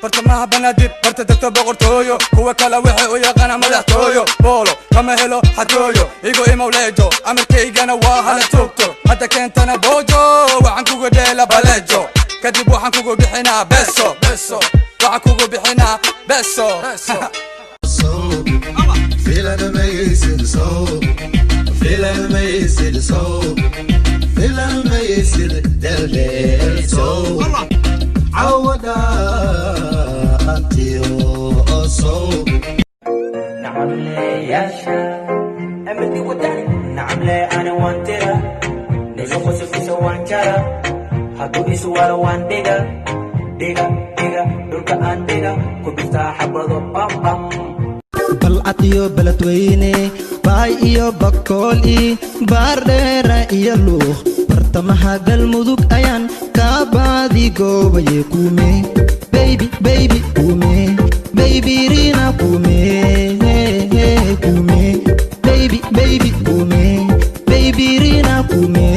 برتمها بناديد برت دكتور بقرتويو هو كلا وحي ويقنا مدحتويو بولو كما هلو حتويو إيغو إيمو ليجو أمريكيغانا واهلا توكتو حتى كنت أنا بوجو وعنكوغو ديلا بلجو كدب وحنكوغو بحنا بسو بسو وعنكوغو بحنا بسو Feel amazing soul, feel amazing soul, feel amazing del soul. عودا أنتيو soul. نعم لي يا شا أمدي وداني نعم لي أنا وانترا نجو خسو في سوان جارا حدو إسوال وان ديغا ديغا ديغا دولكا أن ديغا كبستا حبضو بام بام balcad iyo baladweyne baay iyo bakooli baardheera iyo luuq bartamaha galmudug ayaan kaa baadi goobaye kuume baby baby kuume baby rina kuume kuume baby baby kuume baby rina kuume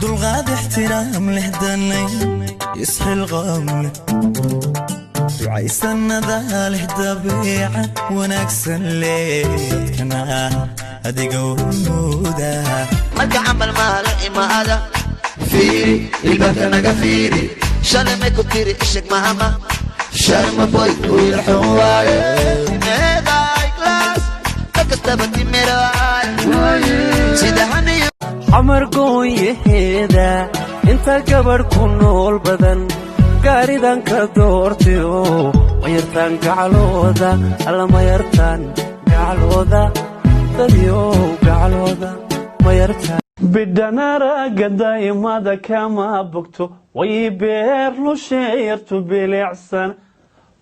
dulqaad ixtiraam leh danay isri lqamle ducaysanada leh dabeeca wanaagsan leh dadkana adiga wanuuda marka camal maala imaada fiiri ilbaabka naga fiiri shalay may ku tiri isheg mahama sharma boy wiilxun waaye meeday glaas dakastaba timiraaye sidahaniyo xamar gooyaheeda inta gabar ku nool badan gaaridan ka doortiyo mayartaan gacalooda alla mayartaan gacalooda dadyo gacalooda mayartaan bidhanaraga daa'imada kama bogto way beer lusheeyartu bilicsan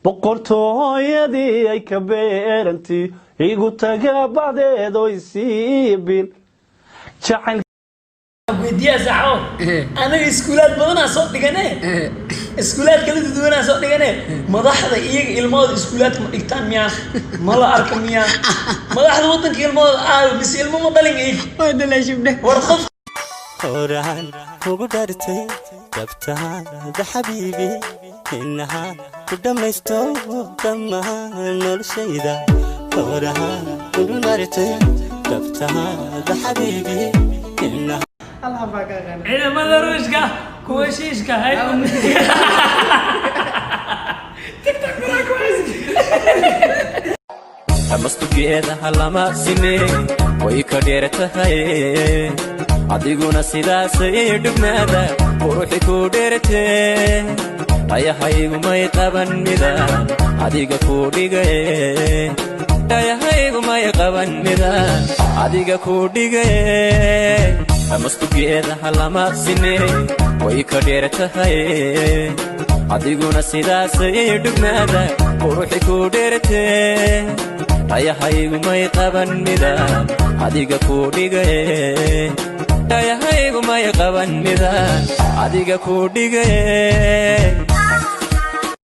boqortooyadii ay ka beerantii igu taga bacdeed oy sii bil jacayl ويديا ساعون أنا إسكولات بدنا صوت دقنة إسكولات كله بدنا صوت دقنة مضحضة إيه الماضي إسكولات إكتان مياه ملا أركم مياه مضحضة وطن كي الماضي بس الماضي بلين إيه وين اللي شفنا ورخف قران وقدرتي جبتها ده حبيبي إنها قدام يستوى دمها نور شيدا قران وقدرتي جبتها ده حبيبي إنها إيه ماذا روشكا كوشيشكا هاي تيك توك برا كويس amastu geedaha lama sine way ka dheertahay adiguna sidaasay dhugnaada quruxi ku dheertee ayahaygu may qaban mida adiga ku dhigay ayahaygu may qaban mida adiga ku dhigay amastu geedaha lama sine way ka dheertahay adiguna sidaasay dhugnaada quruxi ku dheertee ayahaygu may qaban mida adiga ku dhigay ayahaygu may qaban mida adiga ku dhigay